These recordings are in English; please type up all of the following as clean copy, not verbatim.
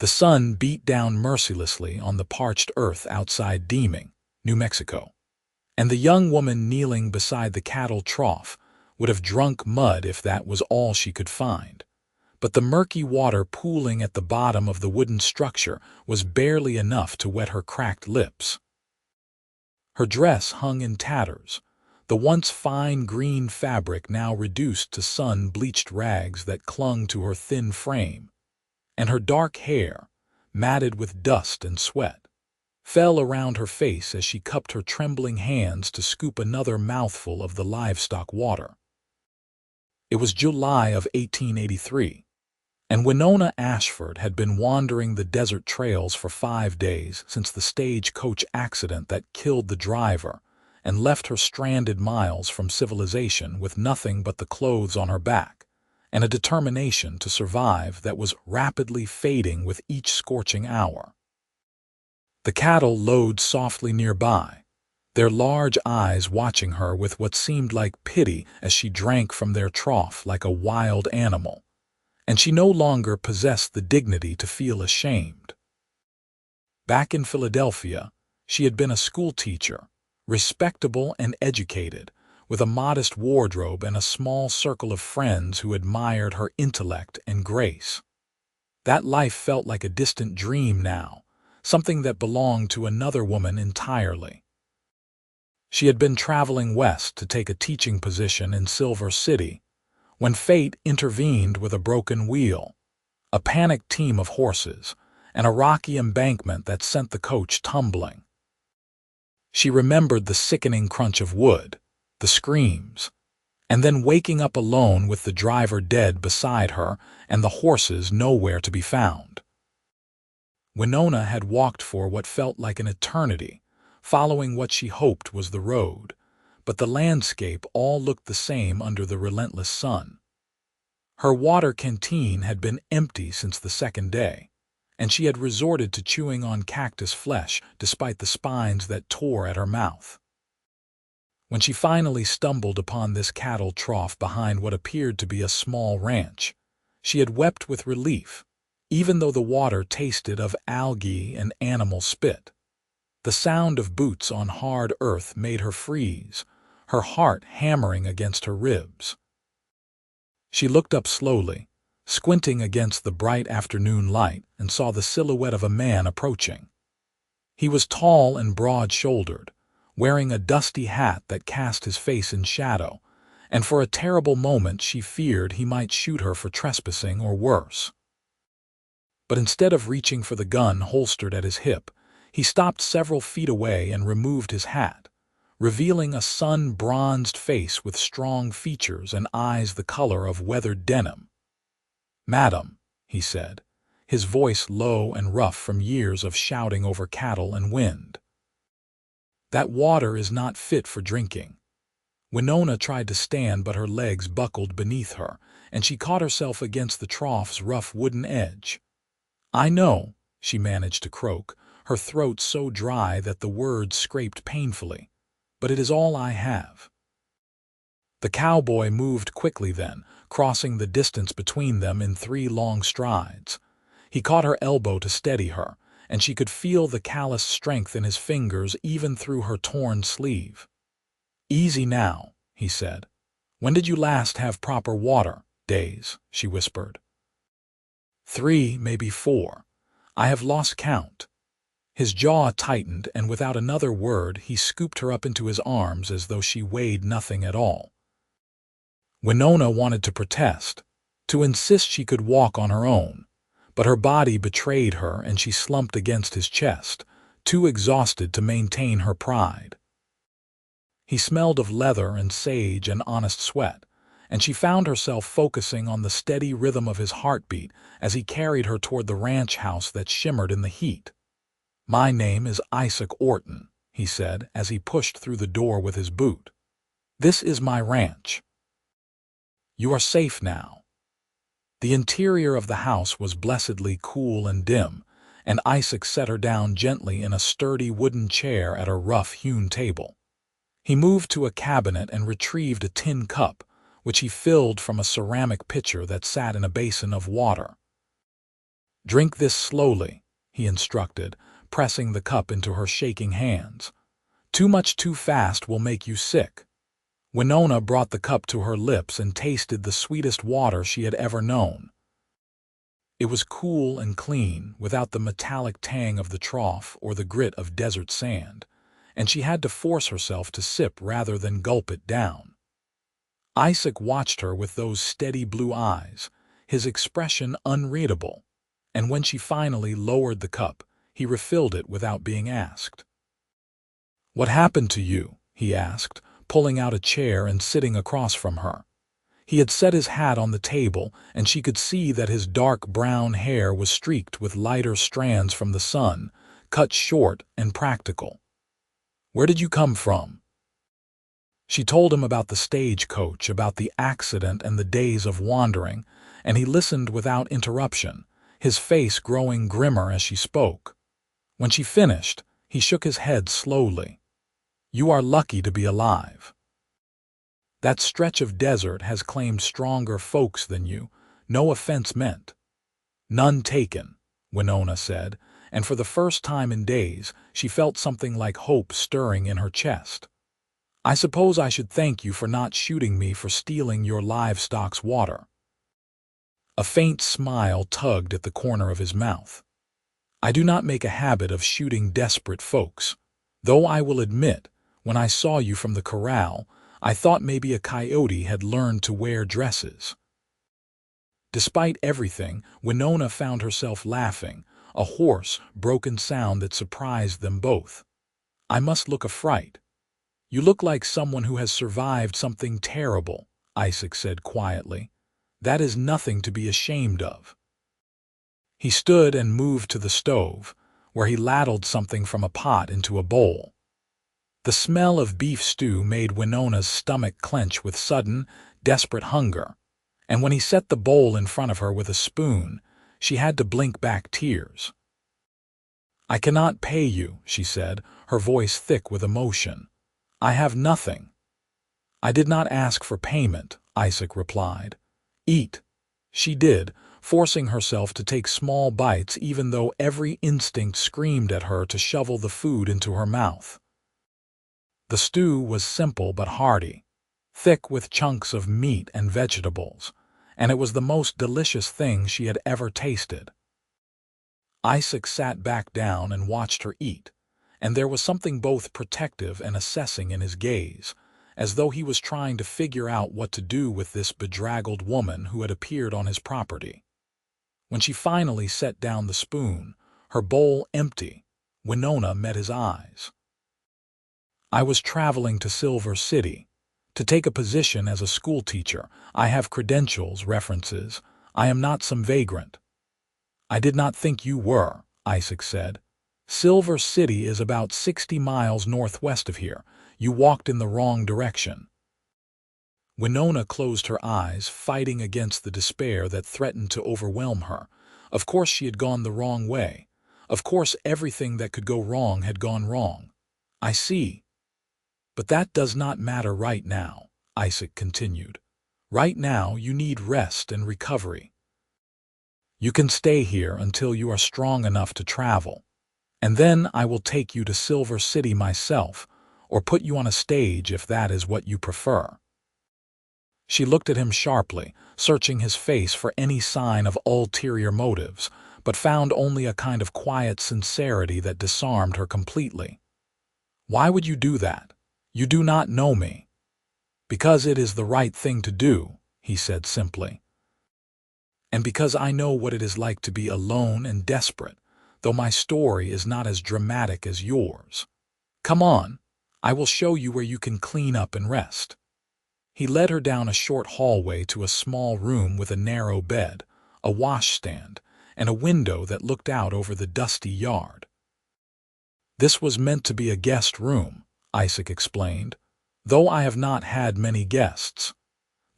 The sun beat down mercilessly on the parched earth outside Deeming, New Mexico, and the young woman kneeling beside the cattle trough would have drunk mud if that was all she could find. But the murky water pooling at the bottom of the wooden structure was barely enough to wet her cracked lips. Her dress hung in tatters, the once fine green fabric now reduced to sun-bleached rags that clung to her thin frame, and her dark hair, matted with dust and sweat, fell around her face as she cupped her trembling hands to scoop another mouthful of the livestock water. It was July of 1883, and Winona Ashford had been wandering the desert trails for 5 days since the stagecoach accident that killed the driver and left her stranded miles from civilization with nothing but the clothes on her back and a determination to survive that was rapidly fading with each scorching hour. The cattle lowed softly nearby, their large eyes watching her with what seemed like pity as she drank from their trough like a wild animal, and she no longer possessed the dignity to feel ashamed. Back in Philadelphia, she had been a schoolteacher, respectable and educated, with a modest wardrobe and a small circle of friends who admired her intellect and grace. That life felt like a distant dream now, something that belonged to another woman entirely. She had been traveling west to take a teaching position in Silver City when fate intervened with a broken wheel, a panicked team of horses, and a rocky embankment that sent the coach tumbling. She remembered the sickening crunch of wood, the screams, and then waking up alone with the driver dead beside her and the horses nowhere to be found. Winona had walked for what felt like an eternity, following what she hoped was the road, but the landscape all looked the same under the relentless sun. Her water canteen had been empty since the second day, and she had resorted to chewing on cactus flesh despite the spines that tore at her mouth. When she finally stumbled upon this cattle trough behind what appeared to be a small ranch, she had wept with relief, even though the water tasted of algae and animal spit. The sound of boots on hard earth made her freeze, her heart hammering against her ribs. She looked up slowly, squinting against the bright afternoon light, and saw the silhouette of a man approaching. He was tall and broad-shouldered, wearing a dusty hat that cast his face in shadow, and for a terrible moment she feared he might shoot her for trespassing or worse. But instead of reaching for the gun holstered at his hip, he stopped several feet away and removed his hat, revealing a sun-bronzed face with strong features and eyes the color of weathered denim. "Madam," he said, his voice low and rough from years of shouting over cattle and wind, "that water is not fit for drinking." Winona tried to stand, but her legs buckled beneath her, and she caught herself against the trough's rough wooden edge. "I know," she managed to croak, her throat so dry that the words scraped painfully, "but it is all I have." The cowboy moved quickly then, crossing the distance between them in 3 long strides. He caught her elbow to steady her, and she could feel the callous strength in his fingers even through her torn sleeve. "Easy now," he said. "When did you last have proper water?" "Days," she whispered. 3, maybe 4. I have lost count." His jaw tightened, and without another word he scooped her up into his arms as though she weighed nothing at all. Winona wanted to protest, to insist she could walk on her own, but her body betrayed her and she slumped against his chest, too exhausted to maintain her pride. He smelled of leather and sage and honest sweat, and she found herself focusing on the steady rhythm of his heartbeat as he carried her toward the ranch house that shimmered in the heat. "My name is Isaac Orton," he said as he pushed through the door with his boot. "This is my ranch. You are safe now." The interior of the house was blessedly cool and dim, and Isaac set her down gently in a sturdy wooden chair at a rough-hewn table. He moved to a cabinet and retrieved a tin cup, which he filled from a ceramic pitcher that sat in a basin of water. Drink this slowly, he instructed, pressing the cup into her shaking hands. Too much too fast will make you sick. Winona brought the cup to her lips and tasted the sweetest water she had ever known. It was cool and clean, without the metallic tang of the trough or the grit of desert sand, and she had to force herself to sip rather than gulp it down. Isaac watched her with those steady blue eyes, his expression unreadable, and when she finally lowered the cup, he refilled it without being asked. "What happened to you?" he asked, pulling out a chair and sitting across from her. He had set his hat on the table, and she could see that his dark brown hair was streaked with lighter strands from the sun, cut short and practical. "Where did you come from?" She told him about the stagecoach, about the accident and the days of wandering, and he listened without interruption, his face growing grimmer as she spoke. When she finished, he shook his head slowly. "You are lucky to be alive. That stretch of desert has claimed stronger folks than you, no offense meant." "None taken," Winona said, and for the first time in days she felt something like hope stirring in her chest. "I suppose I should thank you for not shooting me for stealing your livestock's water." A faint smile tugged at the corner of his mouth. "I do not make a habit of shooting desperate folks, though I will admit, when I saw you from the corral, I thought maybe a coyote had learned to wear dresses." Despite everything, Winona found herself laughing, a hoarse, broken sound that surprised them both. "I must look a fright." "You look like someone who has survived something terrible," Isaac said quietly. "That is nothing to be ashamed of." He stood and moved to the stove, where he ladled something from a pot into a bowl. The smell of beef stew made Winona's stomach clench with sudden, desperate hunger, and when he set the bowl in front of her with a spoon, she had to blink back tears. "I cannot pay you," she said, her voice thick with emotion. "I have nothing." "I did not ask for payment," Isaac replied. "Eat." She did, forcing herself to take small bites even though every instinct screamed at her to shovel the food into her mouth. The stew was simple but hearty, thick with chunks of meat and vegetables, and it was the most delicious thing she had ever tasted. Isaac sat back down and watched her eat, and there was something both protective and assessing in his gaze, as though he was trying to figure out what to do with this bedraggled woman who had appeared on his property. When she finally set down the spoon, her bowl empty, Winona met his eyes. "I was traveling to Silver City to take a position as a schoolteacher. I have credentials, references. I am not some vagrant." "I did not think you were," Isaac said. "Silver City is about 60 miles northwest of here. You walked in the wrong direction." Winona closed her eyes, fighting against the despair that threatened to overwhelm her. Of course she had gone the wrong way. Of course everything that could go wrong had gone wrong. "I see. But that does not matter right now," Isaac continued. "Right now you need rest and recovery. You can stay here until you are strong enough to travel, and then I will take you to Silver City myself, or put you on a stage if that is what you prefer." She looked at him sharply, searching his face for any sign of ulterior motives, but found only a kind of quiet sincerity that disarmed her completely. "Why would you do that? You do not know me." "Because it is the right thing to do," he said simply. "And because I know what it is like to be alone and desperate, though my story is not as dramatic as yours. Come on, I will show you where you can clean up and rest." He led her down a short hallway to a small room with a narrow bed, a washstand, and a window that looked out over the dusty yard. "This was meant to be a guest room," Isaac explained, "though I have not had many guests.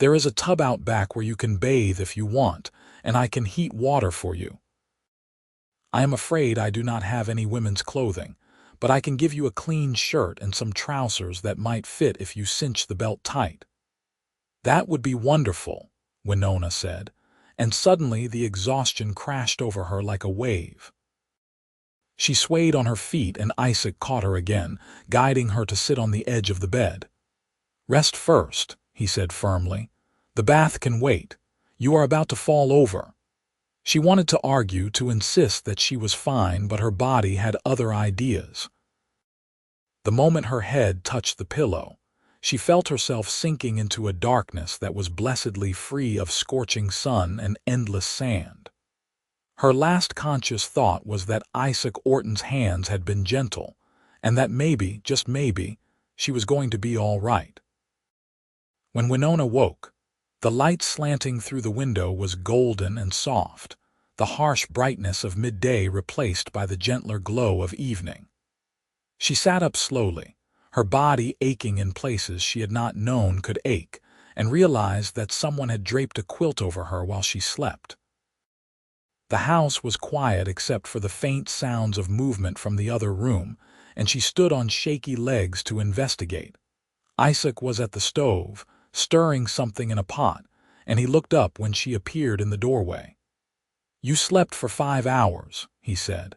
There is a tub out back where you can bathe if you want, and I can heat water for you. I am afraid I do not have any women's clothing, but I can give you a clean shirt and some trousers that might fit if you cinch the belt tight." "That would be wonderful," Winona said, and suddenly the exhaustion crashed over her like a wave. She swayed on her feet and Isaac caught her again, guiding her to sit on the edge of the bed. "Rest first," he said firmly. "The bath can wait. You are about to fall over." She wanted to argue, to insist that she was fine, but her body had other ideas. The moment her head touched the pillow, she felt herself sinking into a darkness that was blessedly free of scorching sun and endless sand. Her last conscious thought was that Isaac Orton's hands had been gentle, and that maybe, just maybe, she was going to be all right. When Winona woke, the light slanting through the window was golden and soft, the harsh brightness of midday replaced by the gentler glow of evening. She sat up slowly, her body aching in places she had not known could ache, and realized that someone had draped a quilt over her while she slept. The house was quiet except for the faint sounds of movement from the other room, and she stood on shaky legs to investigate. Isaac was at the stove, stirring something in a pot, and he looked up when she appeared in the doorway. "You slept for 5 hours," he said.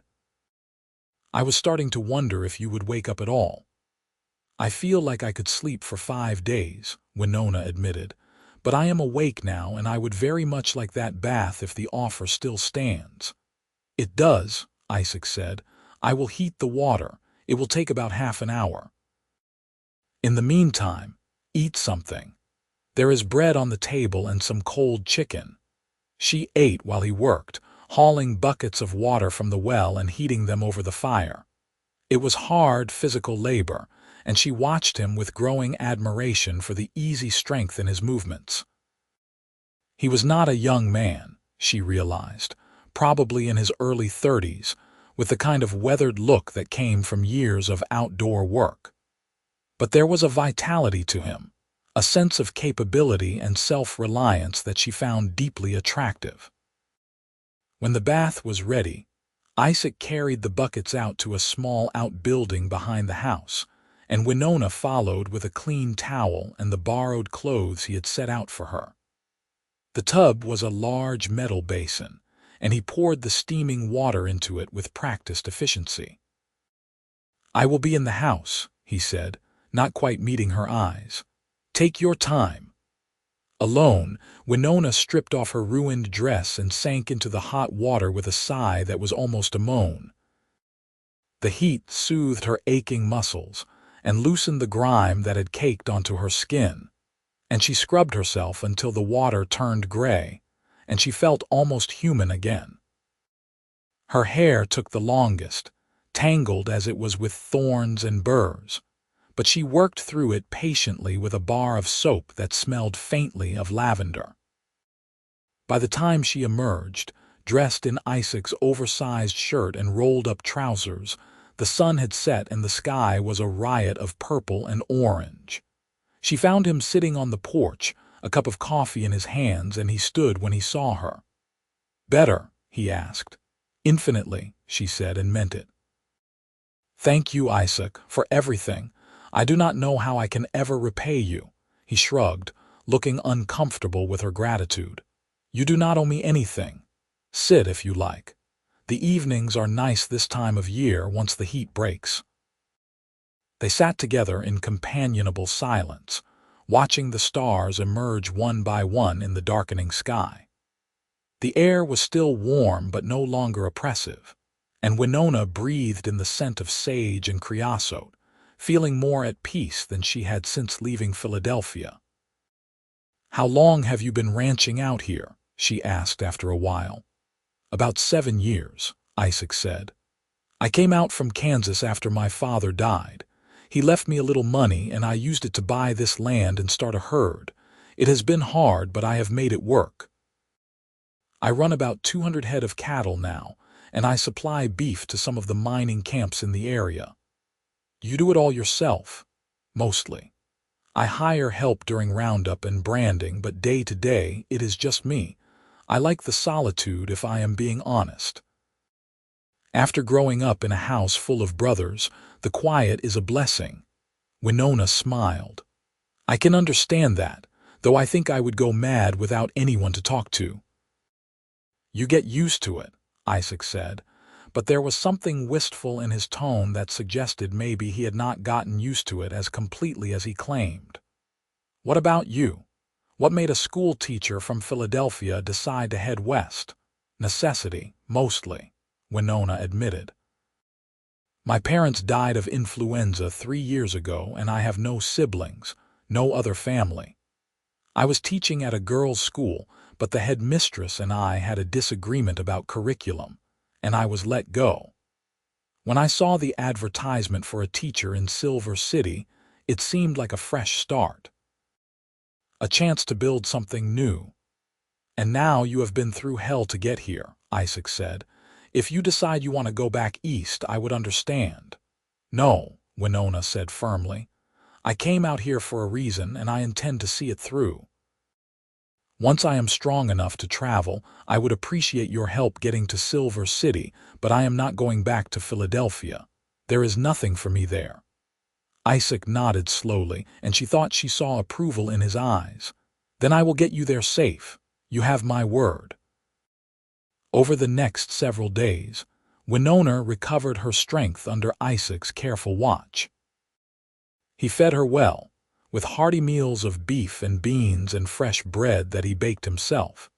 "I was starting to wonder if you would wake up at all." "I feel like I could sleep for 5 days," Winona admitted, "but I am awake now and I would very much like that bath if the offer still stands." "It does," Isaac said. "I will heat the water. It will take about half an hour. In the meantime, eat something. There is bread on the table and some cold chicken." She ate while he worked, hauling buckets of water from the well and heating them over the fire. It was hard physical labor, and she watched him with growing admiration for the easy strength in his movements. He was not a young man, she realized, probably in his early 30s, with the kind of weathered look that came from years of outdoor work. But there was a vitality to him, a sense of capability and self-reliance that she found deeply attractive. When the bath was ready, Isaac carried the buckets out to a small outbuilding behind the house, and Winona followed with a clean towel and the borrowed clothes he had set out for her. The tub was a large metal basin, and he poured the steaming water into it with practiced efficiency. "I will be in the house," he said, not quite meeting her eyes. "Take your time." Alone, Winona stripped off her ruined dress and sank into the hot water with a sigh that was almost a moan. The heat soothed her aching muscles and loosened the grime that had caked onto her skin, and she scrubbed herself until the water turned gray, and she felt almost human again. Her hair took the longest, tangled as it was with thorns and burrs, but she worked through it patiently with a bar of soap that smelled faintly of lavender. By the time she emerged, dressed in Isaac's oversized shirt and rolled-up trousers, the sun had set and the sky was a riot of purple and orange. She found him sitting on the porch, a cup of coffee in his hands, and he stood when he saw her. "Better?" he asked. "Infinitely," she said, and meant it. "Thank you, Isaac, for everything. I do not know how I can ever repay you," he shrugged, looking uncomfortable with her gratitude. "You do not owe me anything. Sit if you like. The evenings are nice this time of year once the heat breaks." They sat together in companionable silence, watching the stars emerge one by one in the darkening sky. The air was still warm but no longer oppressive, and Winona breathed in the scent of sage and creosote, feeling more at peace than she had since leaving Philadelphia. "How long have you been ranching out here?" she asked after a while. "About 7 years," Isaac said. "I came out from Kansas after my father died. He left me a little money and I used it to buy this land and start a herd. It has been hard, but I have made it work. I run about 200 head of cattle now, and I supply beef to some of the mining camps in the area." "You do it all yourself?" "Mostly. I hire help during roundup and branding, but day to day it is just me. I like the solitude, if I am being honest. After growing up in a house full of brothers, the quiet is a blessing." Winona smiled. "I can understand that, though I think I would go mad without anyone to talk to." You get used to it, Isaac said, but there was something wistful in his tone that suggested maybe he had not gotten used to it as completely as he claimed. What about you? What made a school teacher from Philadelphia decide to head west? Necessity, mostly, Winona admitted. My parents died of influenza 3 years ago, and I have no siblings, no other family. I was teaching at a girls' school, but the headmistress and I had a disagreement about curriculum, and I was let go. When I saw the advertisement for a teacher in Silver City, it seemed like a fresh start. A chance to build something new. And now you have been through hell to get here, Isaac said. If you decide you want to go back east, I would understand. No, Winona said firmly. I came out here for a reason, and I intend to see it through. Once I am strong enough to travel, I would appreciate your help getting to Silver City, but I am not going back to Philadelphia. There is nothing for me there. Isaac nodded slowly, and she thought she saw approval in his eyes. Then I will get you there safe. You have my word. Over the next several days, Winona recovered her strength under Isaac's careful watch. He fed her well, with hearty meals of beef and beans and fresh bread that he baked himself,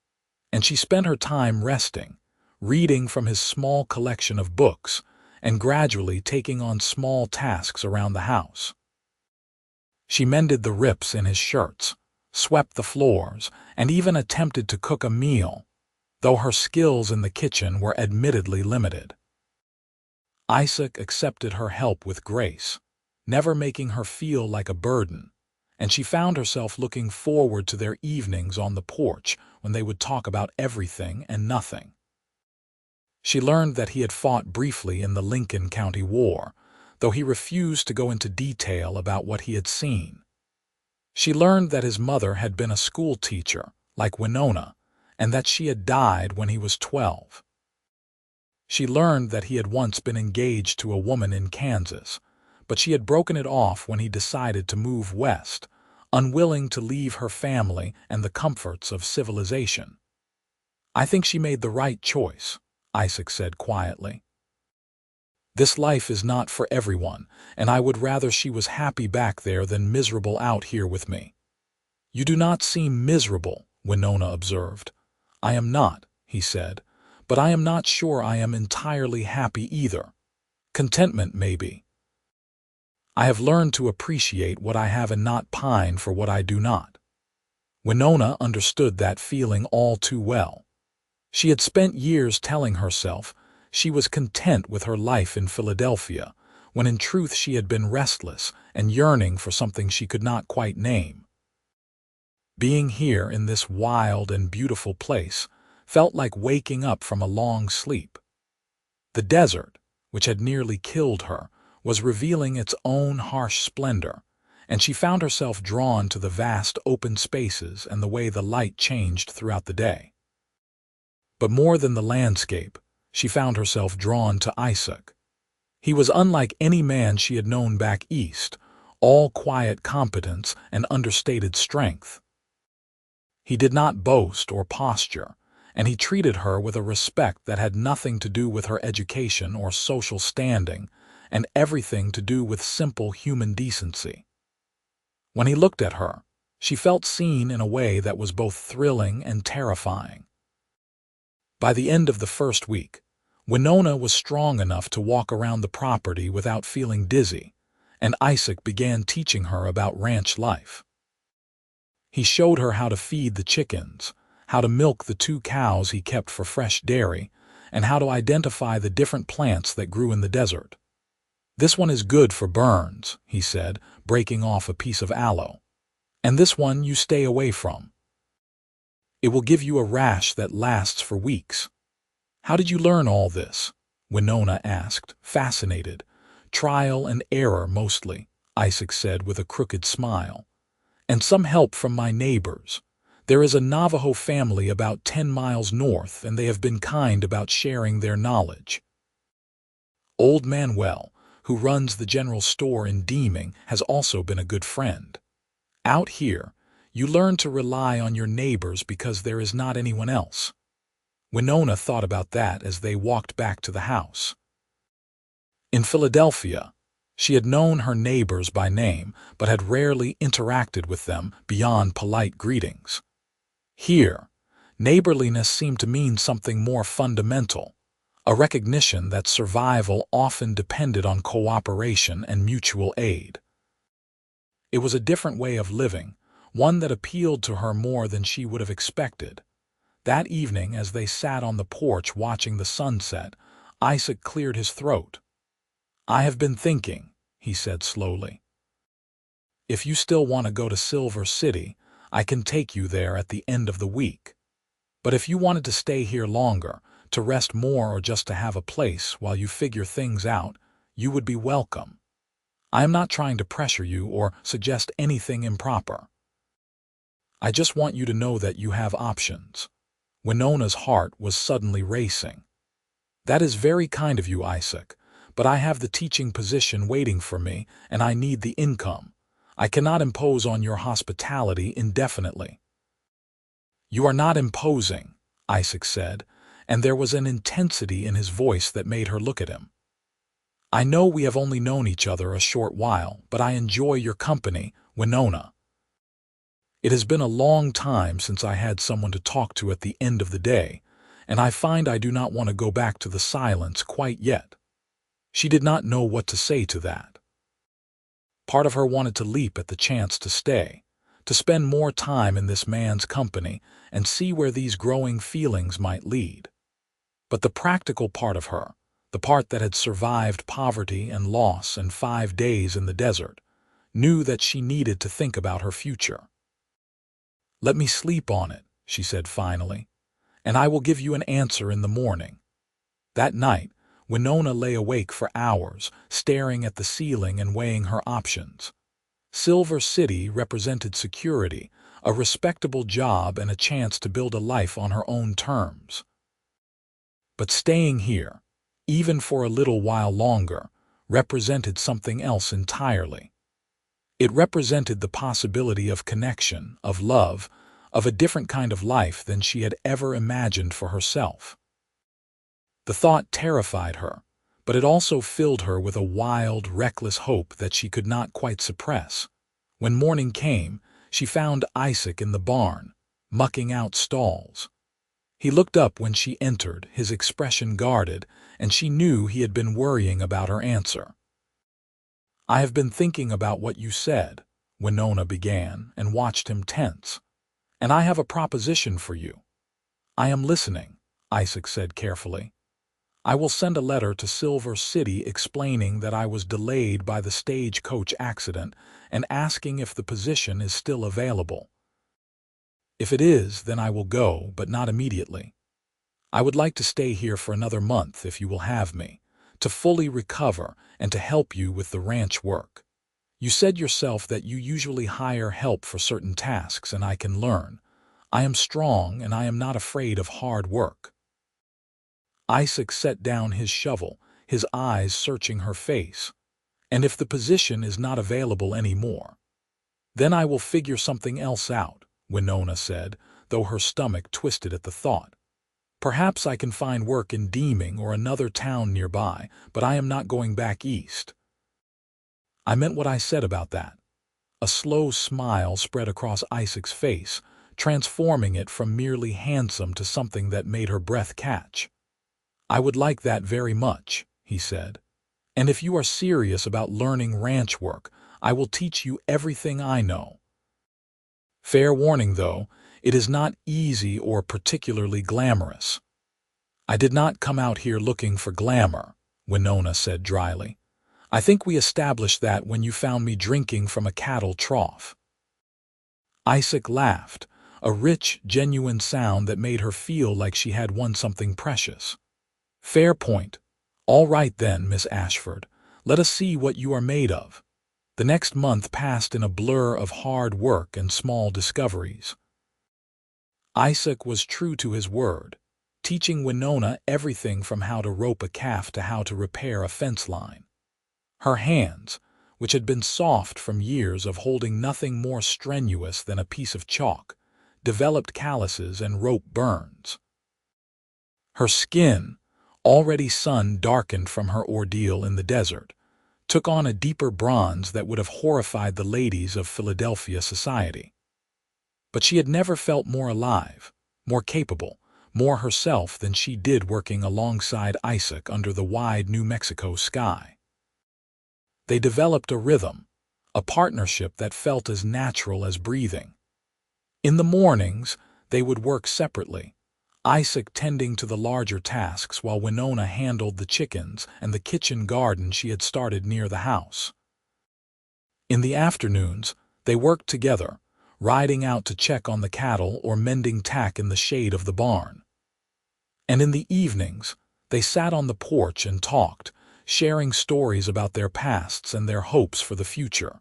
and she spent her time resting, reading from his small collection of books, and gradually taking on small tasks around the house. She mended the rips in his shirts, swept the floors, and even attempted to cook a meal, though her skills in the kitchen were admittedly limited. Isaac accepted her help with grace, never making her feel like a burden, and she found herself looking forward to their evenings on the porch when they would talk about everything and nothing. She learned that he had fought briefly in the Lincoln County War, though he refused to go into detail about what he had seen. She learned that his mother had been a school teacher, like Winona, and that she had died when he was 12. She learned that he had once been engaged to a woman in Kansas, but she had broken it off when he decided to move west, unwilling to leave her family and the comforts of civilization. I think she made the right choice, Isaac said quietly. This life is not for everyone, and I would rather she was happy back there than miserable out here with me. You do not seem miserable, Winona observed. I am not, he said, but I am not sure I am entirely happy either. Contentment, maybe. I have learned to appreciate what I have and not pine for what I do not. Winona understood that feeling all too well. She had spent years telling herself she was content with her life in Philadelphia, when in truth she had been restless and yearning for something she could not quite name. Being here in this wild and beautiful place felt like waking up from a long sleep. The desert, which had nearly killed her, was revealing its own harsh splendor, and she found herself drawn to the vast open spaces and the way the light changed throughout the day. But more than the landscape, she found herself drawn to Isaac. He was unlike any man she had known back east, all quiet competence and understated strength. He did not boast or posture, and he treated her with a respect that had nothing to do with her education or social standing, and everything to do with simple human decency. When he looked at her, she felt seen in a way that was both thrilling and terrifying. By the end of the first week, Winona was strong enough to walk around the property without feeling dizzy, and Isaac began teaching her about ranch life. He showed her how to feed the chickens, how to milk the 2 cows he kept for fresh dairy, and how to identify the different plants that grew in the desert. This one is good for burns, he said, breaking off a piece of aloe. And this one you stay away from. It will give you a rash that lasts for weeks. How did you learn all this? Winona asked, fascinated. Trial and error mostly, Isaac said with a crooked smile. And some help from my neighbors. There is a Navajo family about 10 miles north, and they have been kind about sharing their knowledge. Old Manuel, who runs the general store in Deeming, has also been a good friend. Out here, you learn to rely on your neighbors because there is not anyone else. Winona thought about that as they walked back to the house. In Philadelphia, she had known her neighbors by name, but had rarely interacted with them beyond polite greetings. Here, neighborliness seemed to mean something more fundamental, a recognition that survival often depended on cooperation and mutual aid. It was a different way of living, one that appealed to her more than she would have expected. That evening, as they sat on the porch watching the sunset, Isaac cleared his throat. "I have been thinking," he said slowly. "If you still want to go to Silver City, I can take you there at the end of the week. But if you wanted to stay here longer, to rest more or just to have a place while you figure things out, you would be welcome. I am not trying to pressure you or suggest anything improper. I just want you to know that you have options." Winona's heart was suddenly racing. "That is very kind of you, Isaac, but I have the teaching position waiting for me, and I need the income. I cannot impose on your hospitality indefinitely." "You are not imposing," Isaac said, and there was an intensity in his voice that made her look at him. "I know we have only known each other a short while, but I enjoy your company, Winona. It has been a long time since I had someone to talk to at the end of the day, and I find I do not want to go back to the silence quite yet." She did not know what to say to that. Part of her wanted to leap at the chance to stay, to spend more time in this man's company and see where these growing feelings might lead. But the practical part of her, the part that had survived poverty and loss and 5 days in the desert, knew that she needed to think about her future. "Let me sleep on it," she said finally, "and I will give you an answer in the morning." That night, Winona lay awake for hours, staring at the ceiling and weighing her options. Silver City represented security, a respectable job, and a chance to build a life on her own terms. But staying here, even for a little while longer, represented something else entirely. It represented the possibility of connection, of love, of a different kind of life than she had ever imagined for herself. The thought terrified her, but it also filled her with a wild, reckless hope that she could not quite suppress. When morning came, she found Isaac in the barn, mucking out stalls. He looked up when she entered, his expression guarded, and she knew he had been worrying about her answer. "I have been thinking about what you said," Winona began, and watched him tense. "And I have a proposition for you." "I am listening," Isaac said carefully. "I will send a letter to Silver City explaining that I was delayed by the stagecoach accident and asking if the position is still available. If it is, then I will go, but not immediately. I would like to stay here for another month if you will have me, to fully recover and to help you with the ranch work. You said yourself that you usually hire help for certain tasks, and I can learn. I am strong, and I am not afraid of hard work." Isaac set down his shovel, his eyes searching her face. "And if the position is not available anymore, then I will figure something else out," Winona said, though her stomach twisted at the thought. "Perhaps I can find work in Deeming or another town nearby, but I am not going back east." "I meant what I said about that." A slow smile spread across Isaac's face, transforming it from merely handsome to something that made her breath catch. "I would like that very much," he said. "And if you are serious about learning ranch work, I will teach you everything I know. Fair warning, though, it is not easy or particularly glamorous." "I did not come out here looking for glamour," Winona said dryly. "I think we established that when you found me drinking from a cattle trough." Isaac laughed, a rich, genuine sound that made her feel like she had won something precious. "Fair point. All right then, Miss Ashford. Let us see what you are made of." The next month passed in a blur of hard work and small discoveries. Isaac was true to his word, teaching Winona everything from how to rope a calf to how to repair a fence line. Her hands, which had been soft from years of holding nothing more strenuous than a piece of chalk, developed calluses and rope burns. Her skin, already sun-darkened from her ordeal in the desert, took on a deeper bronze that would have horrified the ladies of Philadelphia society. But she had never felt more alive, more capable, more herself than she did working alongside Isaac under the wide New Mexico sky. They developed a rhythm, a partnership that felt as natural as breathing. In the mornings, they would work separately, Isaac tending to the larger tasks while Winona handled the chickens and the kitchen garden she had started near the house. In the afternoons, they worked together, riding out to check on the cattle or mending tack in the shade of the barn. And in the evenings, they sat on the porch and talked, sharing stories about their pasts and their hopes for the future.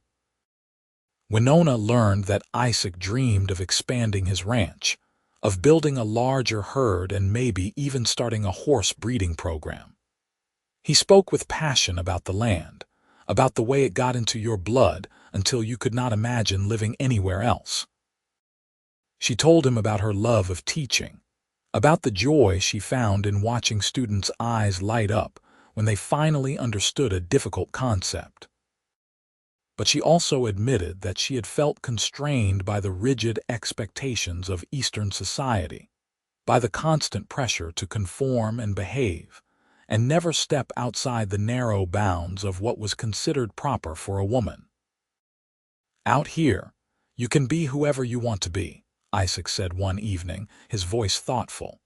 Winona learned that Isaac dreamed of expanding his ranch, of building a larger herd and maybe even starting a horse breeding program. He spoke with passion about the land, about the way it got into your blood until you could not imagine living anywhere else. She told him about her love of teaching, about the joy she found in watching students' eyes light up when they finally understood a difficult concept. But she also admitted that she had felt constrained by the rigid expectations of Eastern society, by the constant pressure to conform and behave, and never step outside the narrow bounds of what was considered proper for a woman. "Out here, you can be whoever you want to be," Isaac said one evening, his voice thoughtful.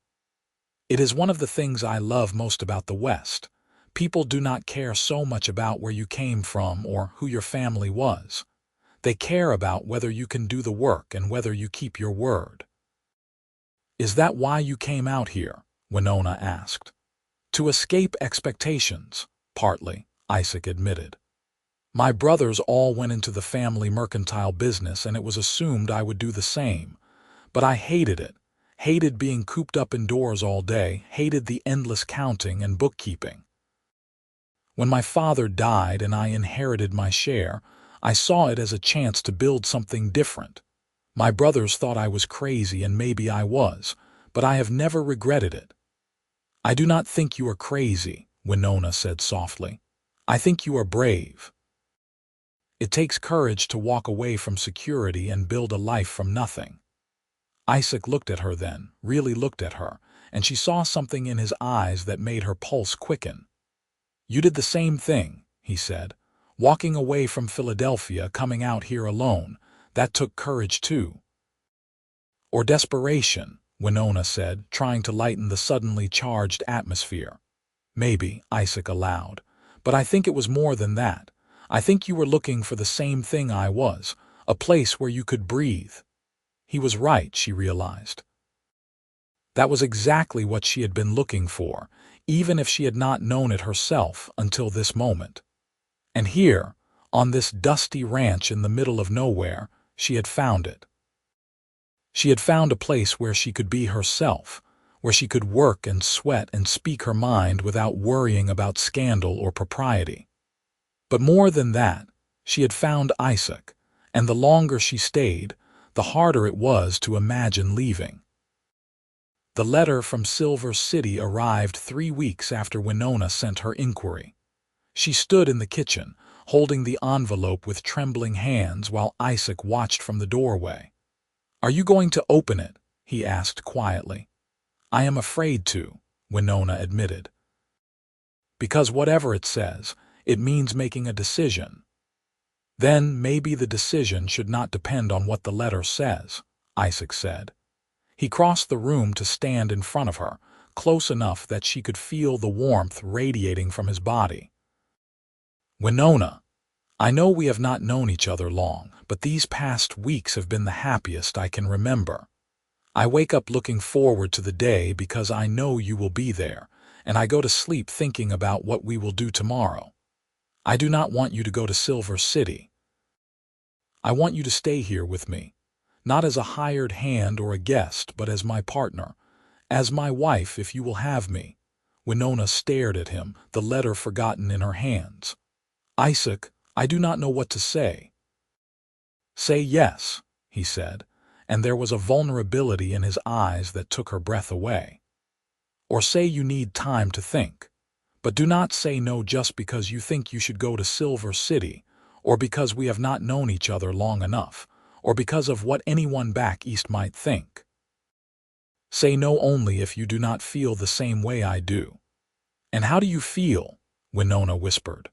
"It is one of the things I love most about the West. People do not care so much about where you came from or who your family was. They care about whether you can do the work and whether you keep your word." "Is that why you came out here?" Winona asked. "To escape expectations." "Partly," Isaac admitted. "My brothers all went into the family mercantile business and it was assumed I would do the same. But I hated it, hated being cooped up indoors all day, hated the endless counting and bookkeeping. When my father died and I inherited my share, I saw it as a chance to build something different. My brothers thought I was crazy and maybe I was, but I have never regretted it." "I do not think you are crazy," Winona said softly. "I think you are brave. It takes courage to walk away from security and build a life from nothing." Isaac looked at her then, really looked at her, and she saw something in his eyes that made her pulse quicken. "You did the same thing," he said. "Walking away from Philadelphia, coming out here alone, that took courage too." "Or desperation," Winona said, trying to lighten the suddenly charged atmosphere. "Maybe," Isaac allowed, "but I think it was more than that. I think you were looking for the same thing I was, a place where you could breathe." He was right, she realized. That was exactly what she had been looking for, even if she had not known it herself until this moment. And here, on this dusty ranch in the middle of nowhere, she had found it. She had found a place where she could be herself, where she could work and sweat and speak her mind without worrying about scandal or propriety. But more than that, she had found Isaac, and the longer she stayed, the harder it was to imagine leaving. The letter from Silver City arrived 3 weeks after Winona sent her inquiry. She stood in the kitchen, holding the envelope with trembling hands while Isaac watched from the doorway. "Are you going to open it?" he asked quietly. "I am afraid to," Winona admitted. "Because whatever it says, it means making a decision." "Then maybe the decision should not depend on what the letter says," Isaac said. He crossed the room to stand in front of her, close enough that she could feel the warmth radiating from his body. "Winona, I know we have not known each other long, but these past weeks have been the happiest I can remember. I wake up looking forward to the day because I know you will be there, and I go to sleep thinking about what we will do tomorrow. I do not want you to go to Silver City. I want you to stay here with me, not as a hired hand or a guest, but as my partner, as my wife if you will have me." Winona stared at him, the letter forgotten in her hands. "Isaac, I do not know what to say." "Say yes," he said, and there was a vulnerability in his eyes that took her breath away. or say you need time to think. But do not say no just because you think you should go to Silver City, or because we have not known each other long enough, or because of what anyone back east might think. Say no only if you do not feel the same way I do. And how do you feel? Winona whispered.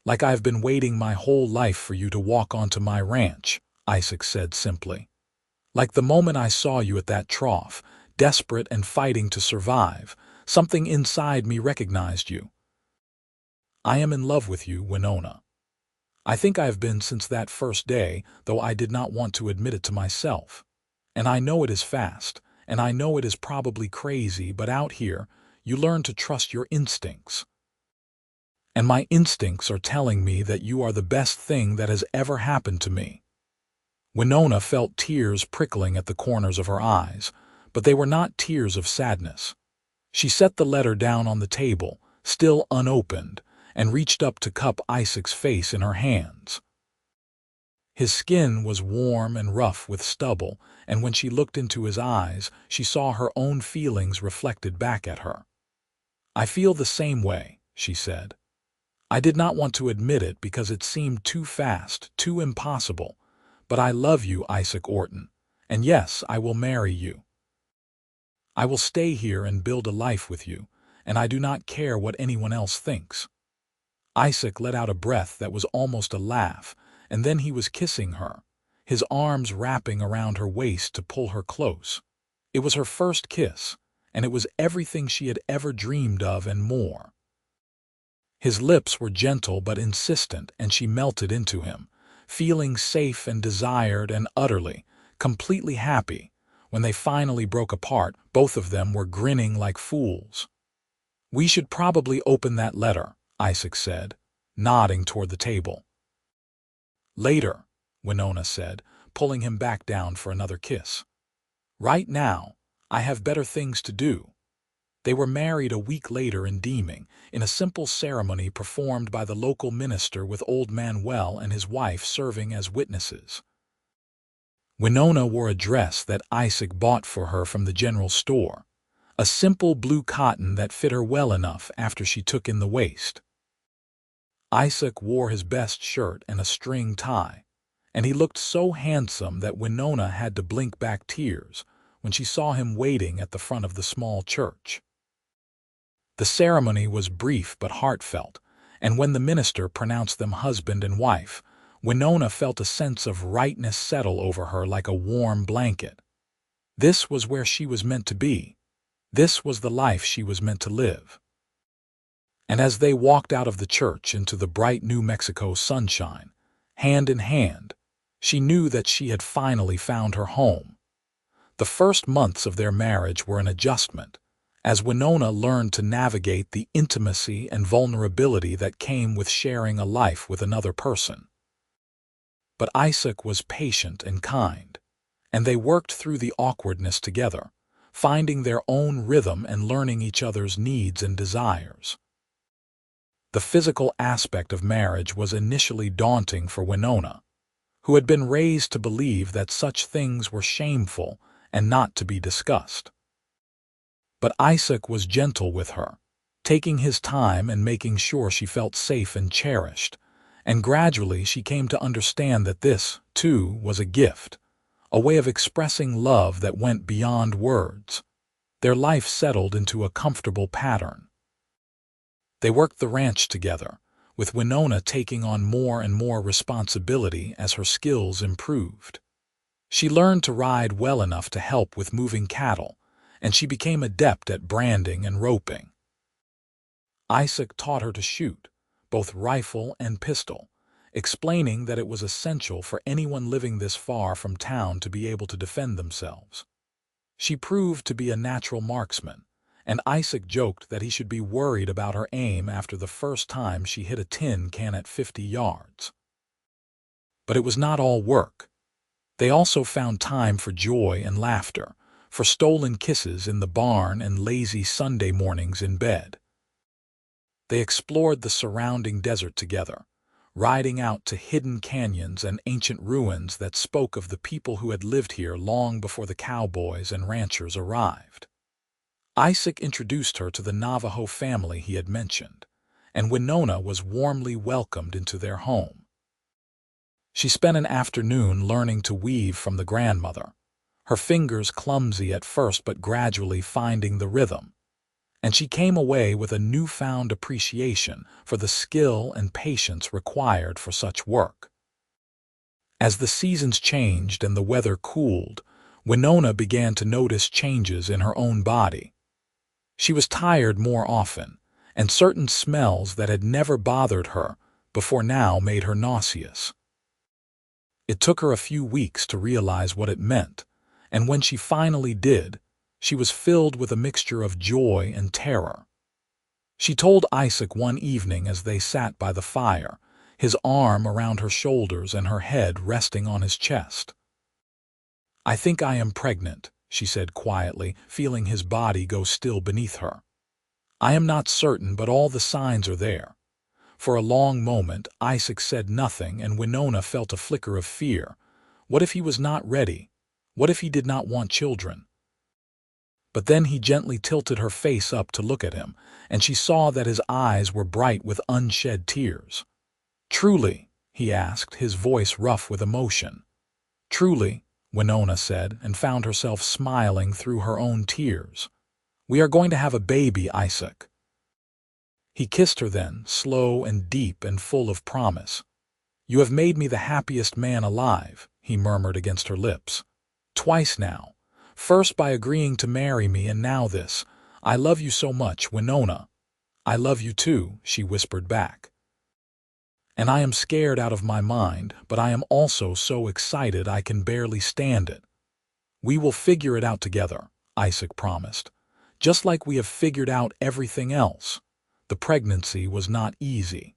Like I've been waiting my whole life for you to walk onto my ranch, Isaac said simply. Like the moment I saw you at that trough, desperate and fighting to survive, something inside me recognized you. I am in love with you, Winona. I think I have been since that first day, though I did not want to admit it to myself. And I know it is fast, and I know it is probably crazy, but out here, you learn to trust your instincts. And my instincts are telling me that you are the best thing that has ever happened to me. Winona felt tears prickling at the corners of her eyes, but they were not tears of sadness. She set the letter down on the table, still unopened, and reached up to cup Isaac's face in her hands. His skin was warm and rough with stubble, and when she looked into his eyes, she saw her own feelings reflected back at her. I feel the same way, she said. I did not want to admit it because it seemed too fast, too impossible, but I love you, Isaac Orton, and yes, I will marry you. I will stay here and build a life with you, and I do not care what anyone else thinks. Isaac let out a breath that was almost a laugh, and then he was kissing her, his arms wrapping around her waist to pull her close. It was her first kiss, and it was everything she had ever dreamed of and more. His lips were gentle but insistent, and she melted into him, feeling safe and desired and utterly, completely happy. When they finally broke apart, both of them were grinning like fools. We should probably open that letter, Isaac said, nodding toward the table. Later, Winona said, pulling him back down for another kiss. Right now, I have better things to do. They were married a week later in Deeming, in a simple ceremony performed by the local minister with old Manuel and his wife serving as witnesses. Winona wore a dress that Isaac bought for her from the general store, a simple blue cotton that fit her well enough after she took in the waist. Isaac wore his best shirt and a string tie, and he looked so handsome that Winona had to blink back tears when she saw him waiting at the front of the small church. The ceremony was brief but heartfelt, and when the minister pronounced them husband and wife, Winona felt a sense of rightness settle over her like a warm blanket. This was where she was meant to be. This was the life she was meant to live. And as they walked out of the church into the bright New Mexico sunshine, hand in hand, she knew that she had finally found her home. The first months of their marriage were an adjustment, as Winona learned to navigate the intimacy and vulnerability that came with sharing a life with another person. But Isaac was patient and kind, and they worked through the awkwardness together, finding their own rhythm and learning each other's needs and desires. The physical aspect of marriage was initially daunting for Winona, who had been raised to believe that such things were shameful and not to be discussed. But Isaac was gentle with her, taking his time and making sure she felt safe and cherished, and gradually she came to understand that this, too, was a gift, a way of expressing love that went beyond words. Their life settled into a comfortable pattern. They worked the ranch together, with Winona taking on more and more responsibility as her skills improved. She learned to ride well enough to help with moving cattle, and she became adept at branding and roping. Isaac taught her to shoot, both rifle and pistol, explaining that it was essential for anyone living this far from town to be able to defend themselves. She proved to be a natural marksman, and Isaac joked that he should be worried about her aim after the first time she hit a tin can at 50 yards. But it was not all work. They also found time for joy and laughter, for stolen kisses in the barn and lazy Sunday mornings in bed. They explored the surrounding desert together, riding out to hidden canyons and ancient ruins that spoke of the people who had lived here long before the cowboys and ranchers arrived. Isaac introduced her to the Navajo family he had mentioned, and Winona was warmly welcomed into their home. She spent an afternoon learning to weave from the grandmother, her fingers clumsy at first but gradually finding the rhythm, and she came away with a newfound appreciation for the skill and patience required for such work. As the seasons changed and the weather cooled, Winona began to notice changes in her own body. She was tired more often, and certain smells that had never bothered her before now made her nauseous. It took her a few weeks to realize what it meant, and when she finally did, she was filled with a mixture of joy and terror. She told Isaac one evening as they sat by the fire, his arm around her shoulders and her head resting on his chest. "I think I am pregnant," she said quietly, feeling his body go still beneath her. "I am not certain, but all the signs are there." For a long moment, Isaac said nothing, and Winona felt a flicker of fear. What if he was not ready? What if he did not want children? But then he gently tilted her face up to look at him, and she saw that his eyes were bright with unshed tears. "Truly?" he asked, his voice rough with emotion. "Truly," Winona said, and found herself smiling through her own tears. "We are going to have a baby, Isaac." He kissed her then, slow and deep and full of promise. "You have made me the happiest man alive," he murmured against her lips. "Twice now. First by agreeing to marry me, and now this. I love you so much, Winona." "I love you too," she whispered back. "And I am scared out of my mind, but I am also so excited I can barely stand it." "We will figure it out together," Isaac promised. "Just like we have figured out everything else." The pregnancy was not easy.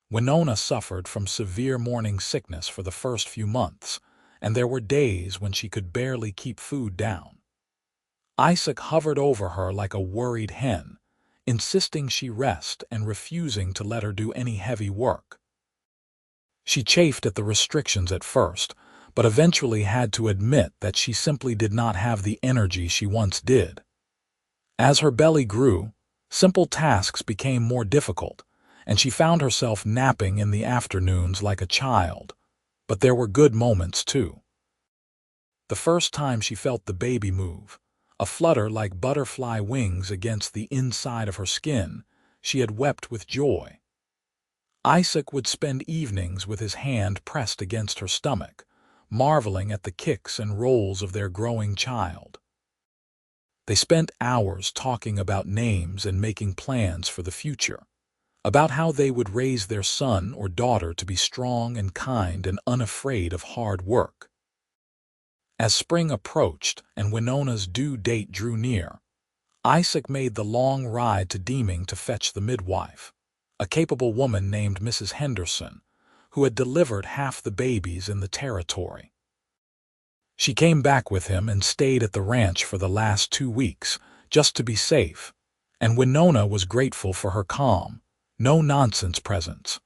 Winona suffered from severe morning sickness for the first few months, and there were days when she could barely keep food down. Isaac hovered over her like a worried hen, insisting she rest and refusing to let her do any heavy work. She chafed at the restrictions at first, but eventually had to admit that she simply did not have the energy she once did. As her belly grew, simple tasks became more difficult, and she found herself napping in the afternoons like a child. But there were good moments, too. The first time she felt the baby move, a flutter like butterfly wings against the inside of her skin, she had wept with joy. Isaac would spend evenings with his hand pressed against her stomach, marveling at the kicks and rolls of their growing child. They spent hours talking about names and making plans for the future, about how they would raise their son or daughter to be strong and kind and unafraid of hard work. As spring approached and Winona's due date drew near, Isaac made the long ride to Deeming to fetch the midwife, a capable woman named Mrs. Henderson, who had delivered half the babies in the territory. She came back with him and stayed at the ranch for the last 2 weeks, just to be safe, and Winona was grateful for her calm, no-nonsense presence.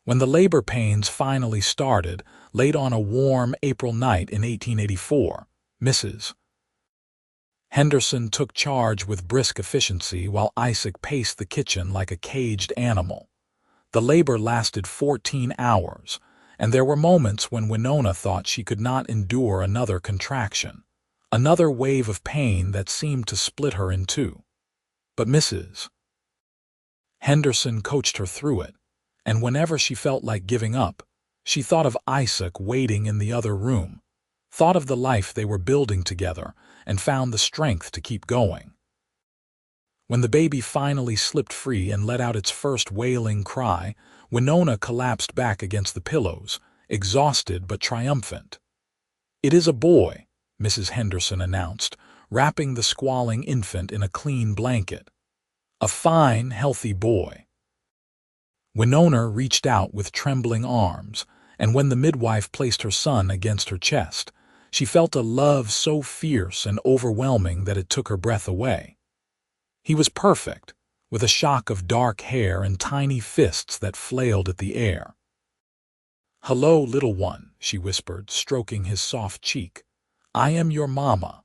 When the labor pains finally started, late on a warm April night in 1884, Mrs. Henderson took charge with brisk efficiency while Isaac paced the kitchen like a caged animal. The labor lasted 14 hours, and there were moments when Winona thought she could not endure another contraction, another wave of pain that seemed to split her in two. But Mrs. Henderson coached her through it, and whenever she felt like giving up, she thought of Isaac waiting in the other room, thought of the life they were building together, and found the strength to keep going. When the baby finally slipped free and let out its first wailing cry, Winona collapsed back against the pillows, exhausted but triumphant. "It is a boy," Mrs. Henderson announced, wrapping the squalling infant in a clean blanket. "A fine, healthy boy." Winona reached out with trembling arms, and when the midwife placed her son against her chest, she felt a love so fierce and overwhelming that it took her breath away. He was perfect, with a shock of dark hair and tiny fists that flailed at the air. "Hello, little one," she whispered, stroking his soft cheek. "I am your mama."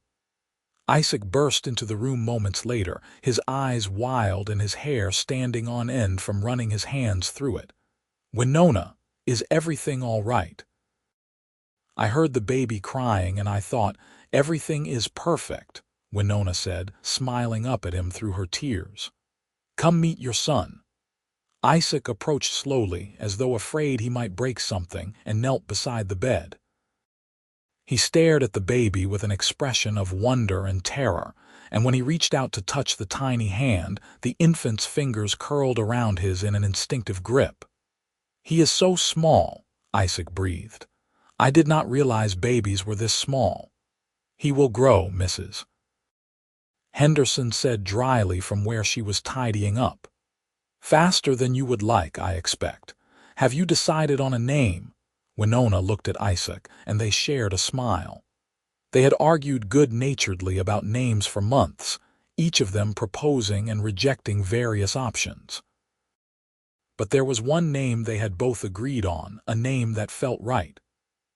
Isaac burst into the room moments later, his eyes wild and his hair standing on end from running his hands through it. "Winona, is everything all right?" "I heard the baby crying and I thought, everything is perfect," Winona said, smiling up at him through her tears. "Come meet your son." Isaac approached slowly, as though afraid he might break something, and knelt beside the bed. He stared at the baby with an expression of wonder and terror, and when he reached out to touch the tiny hand, the infant's fingers curled around his in an instinctive grip. "He is so small," Isaac breathed. "I did not realize babies were this small." "He will grow, Mrs. Henderson said dryly from where she was tidying up. "Faster than you would like, I expect. Have you decided on a name?" Winona looked at Isaac, and they shared a smile. They had argued good-naturedly about names for months, each of them proposing and rejecting various options. But there was one name they had both agreed on, a name that felt right.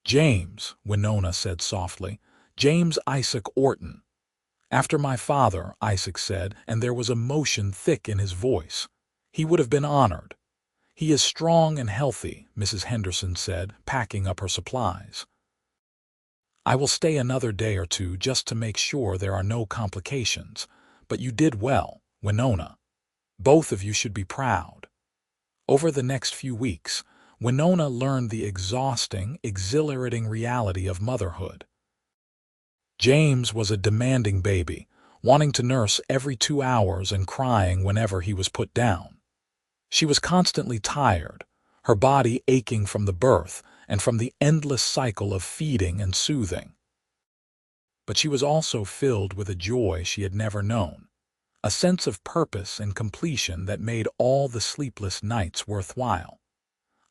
"James," Winona said softly. "James Isaac Orton." "After my father," Isaac said, and there was emotion thick in his voice. "He would have been honored." "He is strong and healthy," Mrs. Henderson said, packing up her supplies. "I will stay another day or two just to make sure there are no complications. But you did well, Winona. Both of you should be proud." Over the next few weeks, Winona learned the exhausting, exhilarating reality of motherhood. James was a demanding baby, wanting to nurse every 2 hours and crying whenever he was put down. She was constantly tired, her body aching from the birth and from the endless cycle of feeding and soothing. But she was also filled with a joy she had never known, a sense of purpose and completion that made all the sleepless nights worthwhile.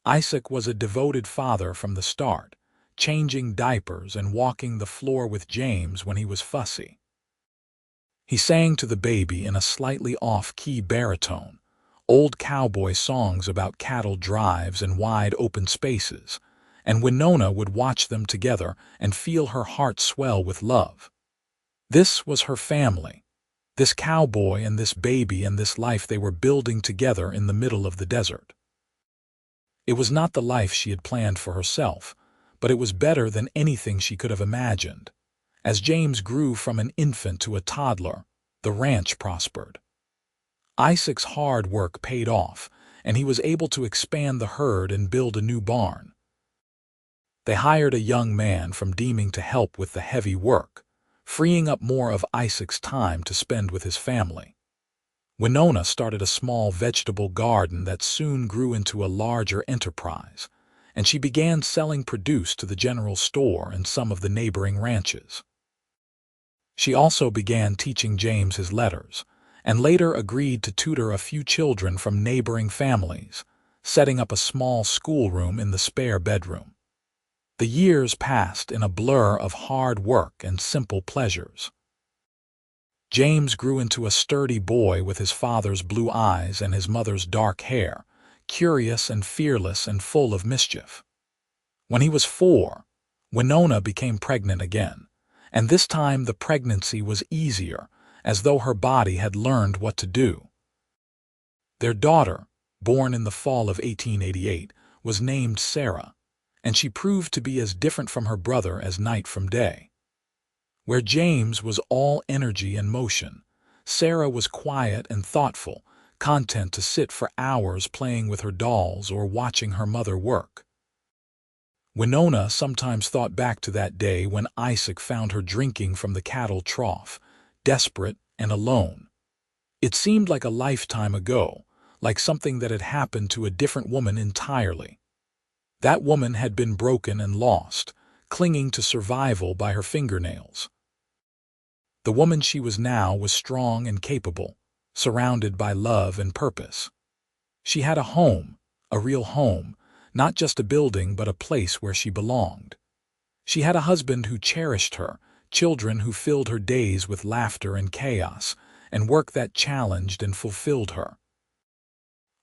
Isaac was a devoted father from the start, changing diapers and walking the floor with James when he was fussy. He sang to the baby in a slightly off-key baritone, old cowboy songs about cattle drives and wide open spaces, and Winona would watch them together and feel her heart swell with love. This was her family, this cowboy and this baby and this life they were building together in the middle of the desert. It was not the life she had planned for herself, but it was better than anything she could have imagined. As James grew from an infant to a toddler, the ranch prospered. Isaac's hard work paid off, and he was able to expand the herd and build a new barn. They hired a young man from Deeming to help with the heavy work, freeing up more of Isaac's time to spend with his family. Winona started a small vegetable garden that soon grew into a larger enterprise, and she began selling produce to the general store and some of the neighboring ranches. She also began teaching James his letters, and later agreed to tutor a few children from neighboring families, setting up a small schoolroom in the spare bedroom. The years passed in a blur of hard work and simple pleasures. James grew into a sturdy boy with his father's blue eyes and his mother's dark hair, curious and fearless and full of mischief. When he was 4, Winona became pregnant again, and this time the pregnancy was easier, as though her body had learned what to do. Their daughter, born in the fall of 1888, was named Sarah, and she proved to be as different from her brother as night from day. Where James was all energy and motion, Sarah was quiet and thoughtful, content to sit for hours playing with her dolls or watching her mother work. Winona sometimes thought back to that day when Isaac found her drinking from the cattle trough, desperate and alone. It seemed like a lifetime ago, like something that had happened to a different woman entirely. That woman had been broken and lost, clinging to survival by her fingernails. The woman she was now was strong and capable, surrounded by love and purpose. She had a home, a real home, not just a building but a place where she belonged. She had a husband who cherished her, children who filled her days with laughter and chaos, and work that challenged and fulfilled her.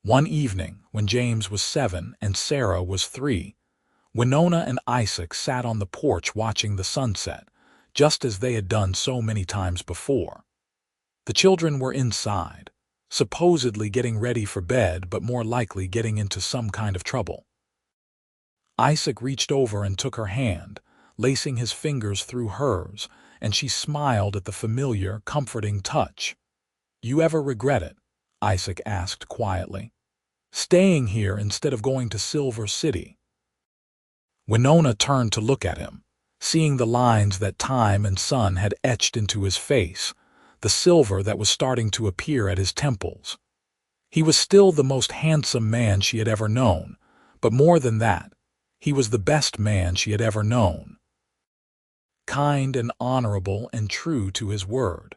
One evening, when James was 7 and Sarah was 3, Winona and Isaac sat on the porch watching the sunset, just as they had done so many times before. The children were inside, supposedly getting ready for bed, but more likely getting into some kind of trouble. Isaac reached over and took her hand, lacing his fingers through hers, and she smiled at the familiar, comforting touch. "You ever regret it?" Isaac asked quietly. "Staying here instead of going to Silver City?" Winona turned to look at him, seeing the lines that time and sun had etched into his face, the silver that was starting to appear at his temples. He was still the most handsome man she had ever known, but more than that, he was the best man she had ever known. Kind and honorable and true to his word.